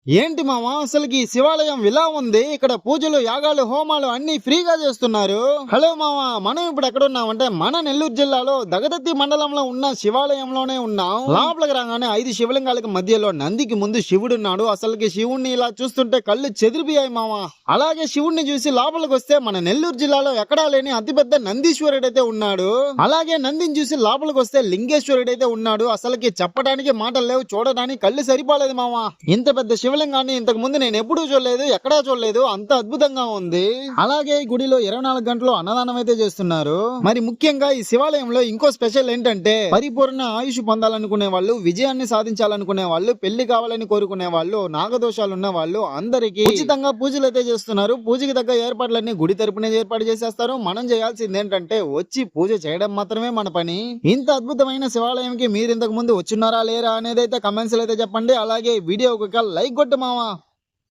ఏంటి మావా అసలుకి ఈ శివాలయం ఇలా ఉంది. ఇక్కడ పూజలు యాగాలు హోమాలు అన్ని ఫ్రీగా చేస్తున్నారు. హలో మావా, మనం ఇప్పుడు ఎక్కడున్నామంటే మన నెల్లూరు జిల్లాలో దగదత్తి మండలంలో ఉన్న శివాలయంలోనే ఉన్నాం. లోపలికి రాగానే 5 శివలింగాలకు మధ్యలో నందికి ముందు శివుడున్నాడు. అసలుకి శివుణ్ణి ఇలా చూస్తుంటే కళ్ళు చెదిరిపోయాయి మావా. అలాగే శివుణ్ణి చూసి లోపలికి వస్తే మన నెల్లూరు జిల్లాలో ఎక్కడా లేని అతిపెద్ద నందీశ్వరుడైతే ఉన్నాడు. అలాగే నందిని చూసి లోపలికి వస్తే లింగేశ్వరుడైతే ఉన్నాడు. అసలుకి చెప్పడానికి మాటలు లేవు, చూడడానికి కళ్ళు సరిపోలేదు మావా. ఇంత పెద్ద శివలింగాన్ని ఇంతకు ముందు నేను ఎప్పుడూ చూడలేదు, ఎక్కడా చూడలేదు. అంత అద్భుతంగా ఉంది. అలాగే ఈ గుడిలో 24 గంటలు అన్నదానం అయితే చేస్తున్నారు. మరి ముఖ్యంగా ఈ శివాలయంలో ఇంకో స్పెషల్ ఏంటంటే పరిపూర్ణ ఆయుష్ పొందాలనుకునే వాళ్ళు, విజయాన్ని సాధించాలనుకునే వాళ్ళు, పెళ్లి కావాలని కోరుకునే వాళ్ళు, నాగదోషాలు ఉన్న వాళ్ళు అందరికీ ఉచితంగా పూజలు అయితే చేస్తున్నారు. పూజకి తగ్గ ఏర్పాట్లన్నీ గుడి తరపునే ఏర్పాటు చేసేస్తారు. మనం చేయాల్సింది ఏంటంటే వచ్చి పూజ చేయడం మాత్రమే మన పని. ఇంత అద్భుతమైన శివాలయంకి మీరు ఇంతకు ముందు వచ్చున్నారా లేరా అనేది అయితే కమెంట్స్ లో అయితే చెప్పండి. అలాగే వీడియోకి లైక్ కొట్టు మావా.